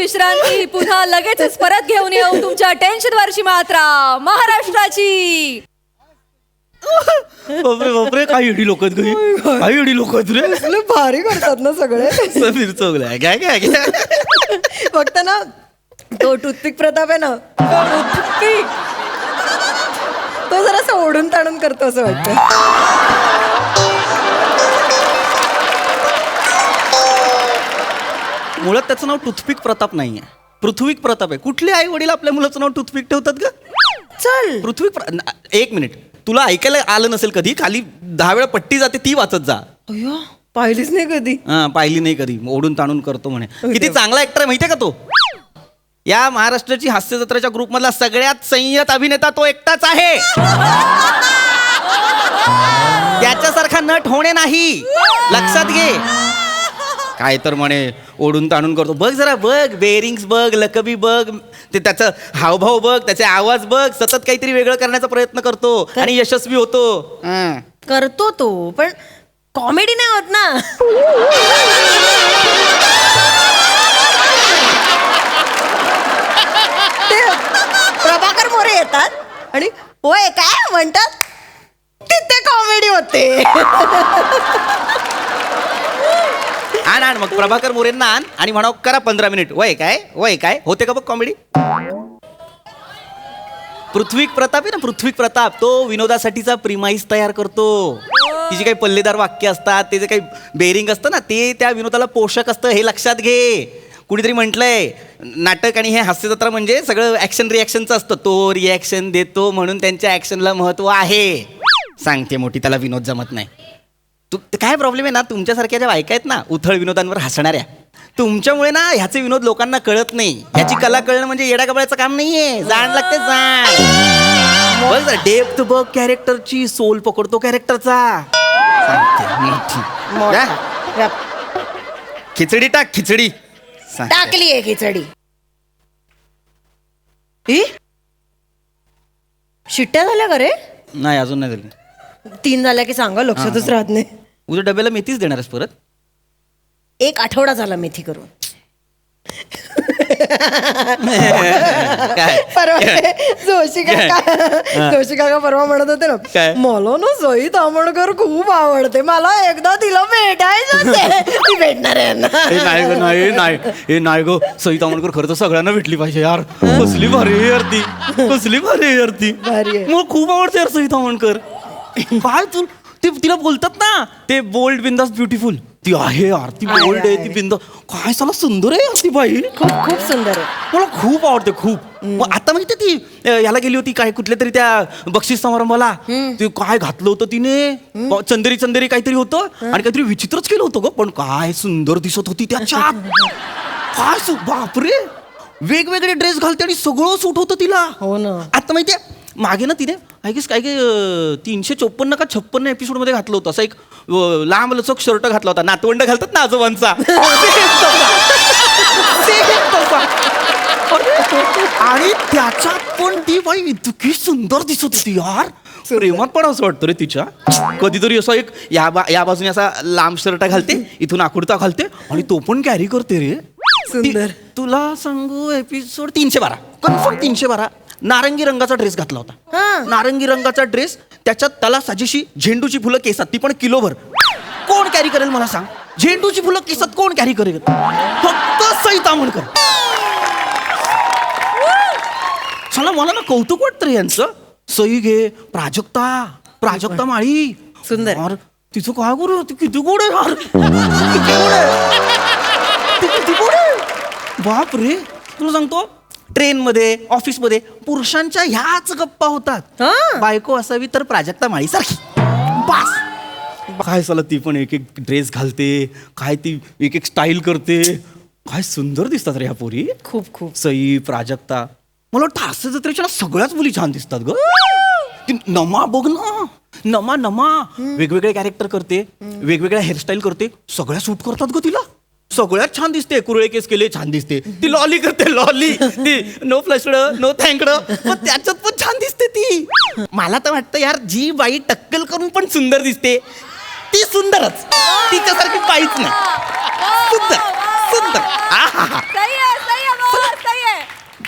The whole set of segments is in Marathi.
विश्रांती पुन्हा लगेचच परत घेऊन येऊ तुमच्या टेन्शनवरची मात्रा महाराष्ट्राची. बापरे बापरे, काही एडी लोक आहेत घरी, काही एडी लोक आहेत रे. भारी करतात ना सगळे. समीर चौगला काय काय फक्त ना तो टूथपिक प्रताप आहे ना, टूथपिक तो जरा ओढून ताणून करतो असं वाटतं. मुळात त्याचं नाव टूथपिक प्रताप नाहीये, पृथ्वीक प्रताप आहे. कुठले आई वडील आपल्या मुलाचं नाव टूथपिक ठेवतात का? चल एक मिनिट, तुला ऐकायला आलं नसेल कधी, खाली 10 वेळा पट्टी जाते ती वाचत जा. अय्यो, पाहिलीच नाही कधी. पाहिली नाही कधी, ओढून ताणून करतो म्हणे. किती चांगला ऍक्टर आहे माहितीये का तो? या महाराष्ट्राची हास्य जत्रेच्या ग्रुप मधला सगळ्यात संयत अभिनेता तो एकटाच आहे. त्याच्यासारखा नट होणे नाही, लक्षात घे. काय तर म्हणे ओढून ताणून करतो. बघ जरा, बघ बेरिंग्स बघ, लकबी बघ, ते त्याचं हावभाव बघ, त्याचे आवाज बघ, सतत काहीतरी वेगळं करण्याचा प्रयत्न करतो आणि यशस्वी होतो. करतो तो, पण कॉमेडी नाही होत ना. ते प्रभाकर मोरे येतात आणि होय काय म्हणतात, तिथे कॉमेडी होते. आण मग प्रभाकर मोरेंना आण आणि म्हणाव करा 15 मिनिट. वय काय होते का बघ कॉमेडी. पृथ्वीक प्रताप आहे ना, पृथ्वीक प्रताप, तो विनोदासाठीचा प्रिमाईस तयार करतो. तिची काही पल्लेदार वाक्य असतात, ते जे काही बेरिंग असतं ना, ते त्या विनोदाला पोषक असतं, हे लक्षात घे. कुणीतरी म्हटलंय नाटक आणि हे हास्यजत्रा म्हणजे सगळं ऍक्शन रिॲक्शनचं असतं. तो रिॲक्शन देतो म्हणून त्यांच्या ऍक्शनला महत्व आहे. सांगते मोठी, त्याला विनोद जमत नाही. काय प्रॉब्लेम आहे ना, तुमच्यासारख्या ज्या बायका आहेत ना उथळ विनोदांवर हसणाऱ्या, तुमच्यामुळे ना ह्याचे विनोद लोकांना कळत नाही. ह्याची कला कळणं म्हणजे येड्या गबाळाचं काम नाहीये. जाण लागते, जाण. बघ डेप्थ बघ कॅरेक्टरची, सोल पकडतो कॅरेक्टरचा. खिचडी टाक, खिचडी टाकली आहे खिचडी. शिट्ट्या झाल्या का रे? नाही, अजून नाही झाली. 3 झाल्या की सांगा, लक्षातच राहत नाही. उद्या डब्याला मेथीच देणार आहेस परत? 1 आठवडा झाला मेथी करून. परवा जोशी काका परवा म्हणत होते ना, मला ना सई तामणकर खूप आवडते, मला एकदा तिला भेटायचं. ती भेटणार आहे ना? नाही ग, सई तामणकर खरं तर सगळ्यांना भेटली पाहिजे यार. कसली भारी आहे यार ती, कसली भारी आहे यार ती. मला खूप आवडते यार सई तामणकर. काय तू ते तिला बोलतात ना, ते बोल्ड बिंदास ब्युटिफुल, ती आहे यार, ती बोल्ड आहे, ती बिंदास. काय साला सुंदर आहे ती बाई, खूप सुंदर आहे. मला खूप आवडते खूप. आता माहिती ती याला गेली होती काय, कुठल्या तरी त्या बक्षीस समारंभाला, ते काय घातलं होतं तिने, चंदेरी काहीतरी होतं आणि काहीतरी विचित्रच केलं होतं ग, पण काय सुंदर दिसत होती त्याच्यात. काय बापरे, वेगवेगळे ड्रेस घालते आणि सगळं सूट होतं तिला. हो ना. आता माहितीये मागे ना तिने काय 354 का 56 एपिसोड मध्ये घातलं होतं असं एक लांब लचक शर्ट घातला होता, नातवंड घालतात ना आजोबांचा. आणि त्याच्यात पण ती बाई इतकी सुंदर दिसत होती यार. प्रेमात पण असं वाटतं रे तिच्या. कधीतरी असं एक या बाजूने असा लांब शर्ट घालते, इथून आकुर्ता घालते आणि तो पण कॅरी करते रे. सुंदर. तुला सांगू, एपिसोड 312 कन्फर्म 312 नारंगी रंगाचा ड्रेस घातला होता. नारंगी रंगाचा ड्रेस, त्याच्यात त्याला साजेशी झेंडूची फुलं केसात, ती पण किलोभर. कोण कॅरी करेल मला सांग, झेंडूची फुलं केसात कोण कॅरी करेल? फक्त सई तामणकर. चला, मला ना कौतुक वाटतं रे यांचं. सई घे, प्राजक्ता माळी, सुंदर. तिचं काय करू, ती किती गोड आहे यार, किती गोड आहे. बाप रे, तुला सांगतो ट्रेनमध्ये, ऑफिसमध्ये पुरुषांच्या ह्याच गप्पा होतात. बायको असावी तर प्राजक्ता माळी सारखी, बस. काय साला ती पण एक ड्रेस घालते, काय ती एक स्टाईल करते, काय सुंदर दिसतात रे ह्या पोरी. खूप सई, प्राजक्ता. मला वाटतं हास्य जत्रेच्या सगळ्याच मुली छान दिसतात ग. ती नमा बघ ना, नमा वेगवेगळे कॅरेक्टर करते, वेगवेगळ्या हेअरस्टाईल करते, सगळ्या सूट करतात ग तिला. सगळ्यात छान दिसते, कुरळे केस केले छान दिसते. ती लॉली करते, लॉली, ती नो फ्लशड नो थँकड, त्याच्यात पण छान दिसते ती. मला तर वाटतं यार, जी बाई टक्कल करून पण सुंदर दिसते ती सुंदरच, तिच्यासारखी बाईच नाही. सुंदर. सही आहे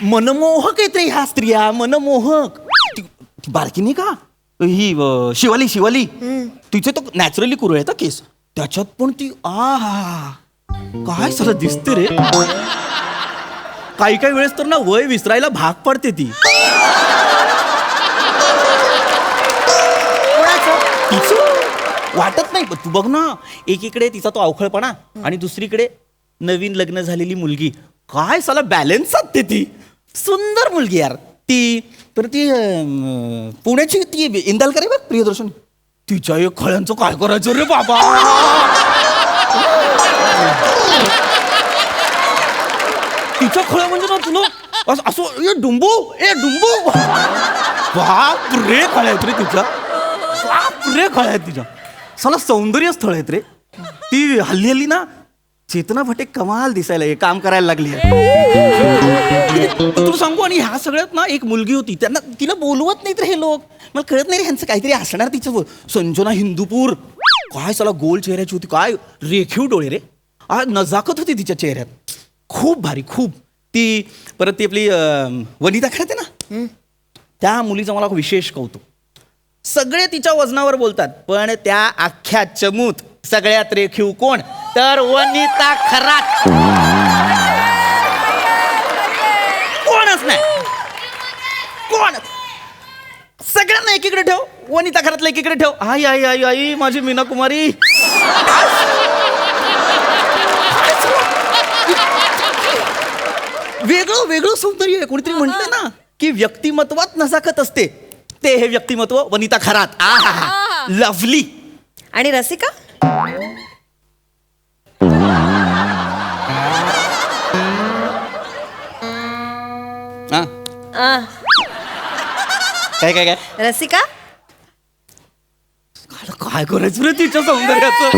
मनमोहक आहेत रे ह्या स्त्रिया, मनमोहक. ती बारकी नाही का ही शिवाली तिचे तर नॅचरली कुरळे आहेत केस, त्याच्यात पण ती काय सगळं दिसते रे. काही वेळेस तर ना वय विसरायला भाग पडते ती. तिचं वाटत नाही, तू बघ ना, एकीकडे तिचा तो अवखळपणा आणि दुसरीकडे नवीन लग्न झालेली मुलगी. काय साला बॅलन्स साधते ती. सुंदर मुलगी यार ती. तर ती पुण्याची ती इंदालकर आहे बघ, प्रियदर्शन. तिच्या एक खळ्यांचं काय करायचं रे बाबा. तिच्या खळ्या म्हणजे ना तुला असं ए डुंबू बाप रे खळ्या आहेत रे तिच्या. बाप रे खळ्या आहेत तिच्या. साला सौंदर्य स्थळ आहेत रे. ती हल्ली ना चेतना भटे कमाल दिसायला हे काम करायला लागली आहे. तुला सांगू, आणि ह्या सगळ्यात ना एक मुलगी होती, त्यांना तिला बोलवत नाहीत रे हे लोक. मला कळत नाही रे ह्यांचं काहीतरी असणार तिचं. संजना हिंदूपूर, काय साला गोल चेहऱ्याची होती, काय रेखीव डोळे रे. नजाकत होती तिच्या चेहऱ्यात, खूप भारी खूप. ती परत ती आपली वनिता खरात आहे ना, त्या मुलीचं मला विशेष कौतुक. सगळे तिच्या वजनावर बोलतात, पण त्या अख्ख्या चमूत सगळ्यात रेखीव कोण, तर वनिता खरात. कोणच नाही, कोणच. सगळ्यांना एकीकडे ठेव, वनिता खरातला एकीकडे ठेव. आई आई आई आई माझी मीना कुमारी. वेगळं सौंदर्य आहे. कोणीतरी म्हटलं ना की व्यक्तिमत्वात नजाकत असते, ते हे व्यक्तिमत्व वनिता खरात. लवली. आणि रसिका काय काय काय रसिका काय करायचं रे तिच्या सौंदर्याचं.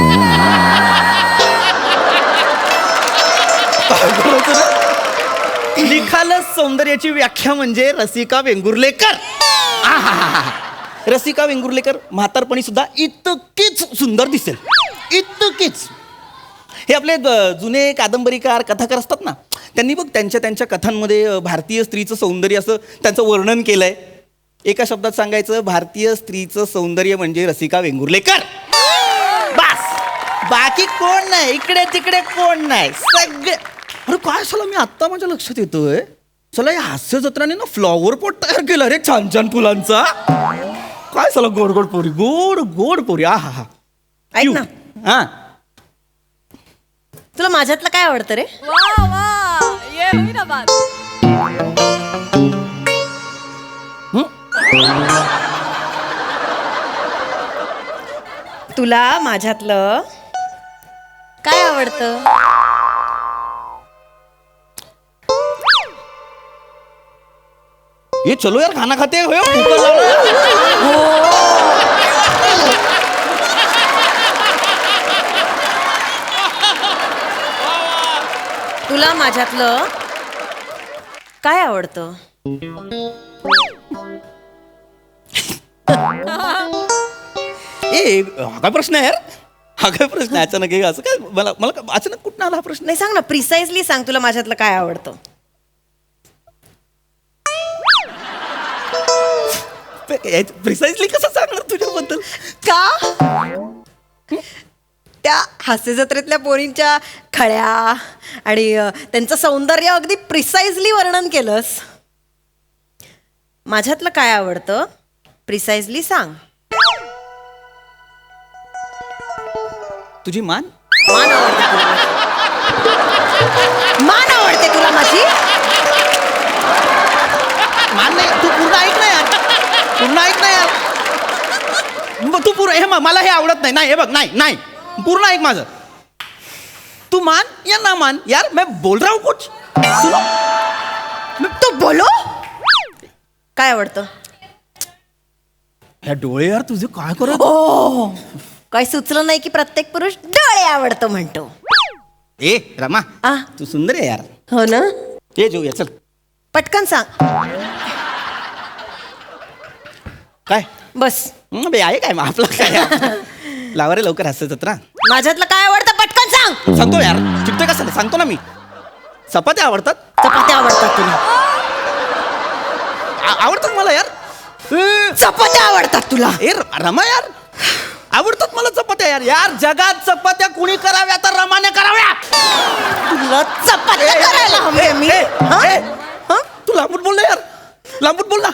काय करायचं रे. निखालस सौंदर्याची व्याख्या म्हणजे रसिका वेंगुर्लेकर. रसिका वेंगुर्लेकर म्हातारपणी सुद्धा इतकीच सुंदर दिसेल, इतकीच. हे आपले जुने कादंबरीकार कथाकार असतात ना, त्यांनी बघ त्यांच्या कथांमध्ये भारतीय स्त्रीचं सौंदर्य असं त्यांचं वर्णन केलंय. एका शब्दात सांगायचं, भारतीय स्त्रीचं सौंदर्य म्हणजे रसिका वेंगुर्लेकर. बस, बाकी कोण नाही, इकडे तिकडे कोण नाही, सगळे. अरे काय चला, मी आत्ता माझ्या लक्षात येतोय, चला या हास्य जत्राने ना फ्लॉवर पॉट तयार केला रे छान छान फुलांचा. काय चला गोड गोड पोरी, गोड गोड पोरी. हा ऐक ना, हा, तुला माझ्यातलं काय आवडतं रे. वा वा, ये हुई ना बात. तुला माझ्यातलं काय आवडतं. ये चलो यार खाना खाते हो. तुला माझ्यातलं काय आवडतं. ए हा काय प्रश्न आहे यार, हा काय प्रश्न आहे अचानक. हे असं काय मला अचानक कुठं आला हा प्रश्न. नाही सांग ना, प्रिसाइजली सांग, तुला माझ्यातलं काय आवडतं. प्रिसाइजली कसं सांगणार तुझ्याबद्दल. का त्या हास्य जत्रेतल्या पोरींच्या खळ्या आणि त्यांचं सौंदर्य अगदी प्रिसाइजली वर्णन केलंस. माझ्यातलं काय आवडतं प्रिसाइजली सांग. तुझी मान. मान आवडते तुला, मान आवडते तुला माझी. मान नाही, तू पूर्ण ऐक ना यार, पूर्ण ऐक ना यार. तू पूर्ण हे मला हे आवडत नाही. हे बघ, नाही पूर्ण ऐक माझं. तू मान या ना मान यार, मैं बोल रहा हूं कुछ. तू बोलो. काय आवडतं. ह्या डोळे यार तुझे काय करत. काही सुचलं नाही की प्रत्येक पुरुष डोळे आवडतो म्हणतो. ए रमा, आ? तू सुंदर आहे यार. हो ना. ये जेऊया चल. पटकन सांग. काय बस. बे आहे काय मग आपलं काय. लावा रे लवकर हास्य जत्रा. माझ्यातलं काय आवडतं पटकन सांग. सांगतो यार, चिकतोय का सांगतो ना मी. चपात्या आवडतात. चपात्या आवडतात तुला. आवडतात मला यार. चपात्या आवडतात तुला. रमा यार आवडतात मला चपात्या यार. यार जगात चपात्या कुणी कराव्या तर रमाने कराव्या. तुला चपात्या करायला हवे मी. तू लांबून बोल ना यार, लांबून बोल ना.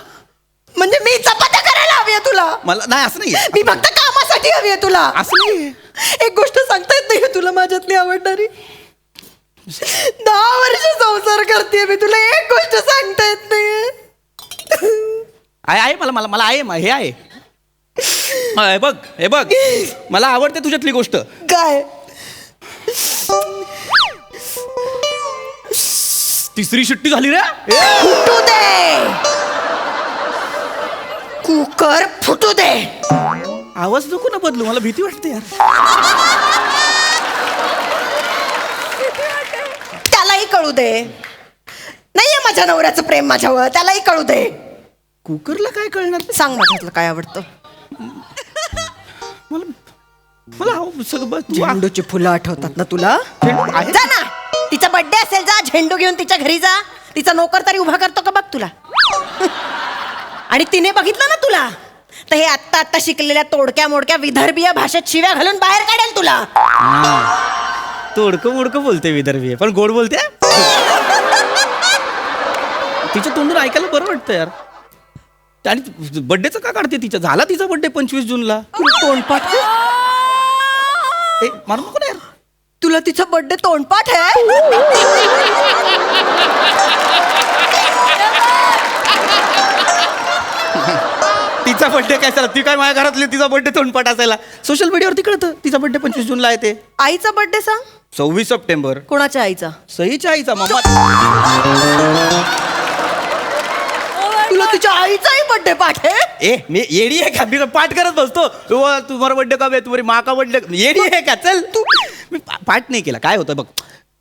म्हणजे मी चपात्या करायला हवी तुला. मला नाही असं नाही. मी फक्त कामासाठी हवी आहे तुला. असं नाही. एक गोष्ट सांगता येत नाही तुला माझ्यातली आवडणारी. 10 वर्ष संसार करते मी, तुला एक गोष्ट सांगता येत नाही. आहे मला मला मला आहे हे आहे. हे बघ हे बघ मला आवडते तुझ्यातली गोष्ट. काय? तिसरी शिट्टी झाली रे. फुटू दे कुकर, फुटू दे. आवाज नको ना बदलू, मला भीती वाटते यार. त्यालाही कळू दे. नाहीये माझ्या नवऱ्याचं प्रेम माझ्यावर, त्यालाही कळू दे. कुकरला काय कळणार. सांग माझ्यातलं काय आवडतं. मला मला झेंडूची फुलं आठवतात ना तुला. आहे. जा ना, तिचा बर्थडे असेल, जा झेंडू घेऊन तिच्या घरी जा. तिचा नोकर तरी उभा करतो का बघ तुला. आणि तिने बघितलं ना तुला तर हे आत्ता आत्ता शिकलेल्या तोडक्या मोडक्या विदर्भीय भाषेत शिव्या घालून बाहेर काढेल तुला. तोडकं मोडकं बोलते विदर्भी, पण गोड बोलते. तिच्या तोंडून ऐकायला बरं वाटतं यार. आणि बर्थडेचं का काढते तिच्या. झाला तिचा बर्थडे 25 जूनला. तोंडपाठ मारू नको ना यार. तुला तिचा बर्थडे तोंडपाठ आहे. तिचा बर्थडे काय झाला, ती काय माझ्या घरातली तिचा बर्थडे तोंडपाठ असायला. सोशल मीडियावरती कळतं तिचा बर्थडे 25 जूनला आहे ते. आईचा बर्थडे सांग. 26 सप्टेंबर. कोणाच्या आईचा. सईच्या आईचा. मम्मा तुला तिच्या आईचाही बर्थडे पाठ आहे. ए मी येडी आहे का. मी पाठ करत बसतो तुम्हारा बर्थडे कब है, तुम्हारी माँ का बर्थडे. येडी आहे का. चल तू. मी पाठ नाही केला. काय होतं बघ,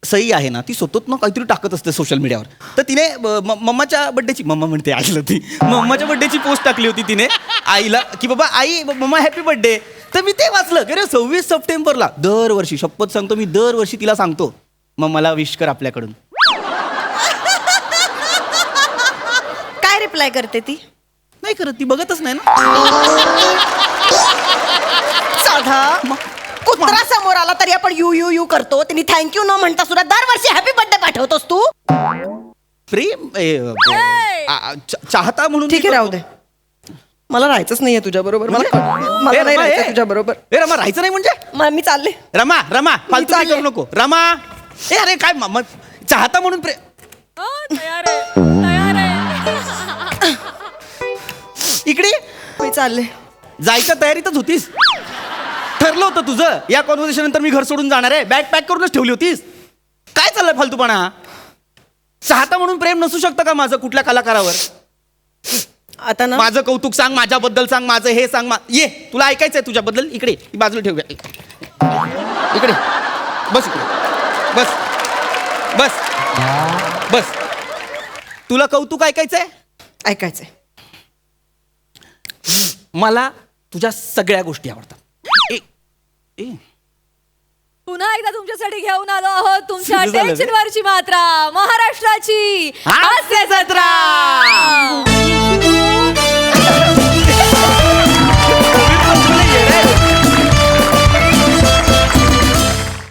सई आहे ना ती सतत ना काहीतरी टाकत असते सोशल मीडियावर. तर तिने मम्माच्या बड्डेची, मम्मा म्हणते आईला, ती मम्माच्या बड्डेची पोस्ट टाकली होती तिने आईला की बाबा आई मम्मा हॅपी बर्थडे. तर मी ते वाचलं की रे 26 सप्टेंबरला दरवर्षी, शपथ सांगतो मी, दरवर्षी तिला सांगतो मम्माला विश कर आपल्याकडून. काय रिप्लाय करते ती. नाही करत ती, बघतच नाही ना. साधा कुत्रा समोर आला तरी आपण यू यू यू करतो. तिने थँक्यू न म्हणता सुद्धा दरवर्षी हॅपी बर्थडे पाठवतोस तू. प्रेम चाहता म्हणून. ठीक आहे राहू दे, मला राहायचंच नाहीये तुझ्या बरोबर. मला नाही राहायचं तुझ्या बरोबर. ए रमा राहायचं नाही म्हणजे. मी चालले. रमा रमा फालतू काय चालले. करू नको रमा. ए अरे काय चाहता म्हणून तयार आहे, तयार आहे. इकडे मी चालले. जायच्या तयारीतच होतीस. ठरलं होतं तुझं या कॉन्व्हर्सेशन नंतर मी घर सोडून जाणार आहे. बॅग पॅक करूनच ठेवली होतीस. काय चाललंय फालतूपणा. चाहता म्हणून प्रेम नसू शकतं का माझं कुठल्या कलाकारावर. आता ना माझं कौतुक सांग, माझ्याबद्दल सांग, माझं हे सांग. ये तुला ऐकायचंय तुझ्याबद्दल. इकडे बाजूला ठेवूया. इकडे बस, इकडे बस बस बस. तुला कौतुक ऐकायचंय. ऐकायचंय. मला तुझ्या सगळ्या गोष्टी आवडतात. पुन्हा एकदा तुमच्यासाठी घेऊन आलो आहोत तुमच्या सुरू झालं रे. टेन्शन वरची मात्रा, महाराष्ट्राची हास्य जत्रा.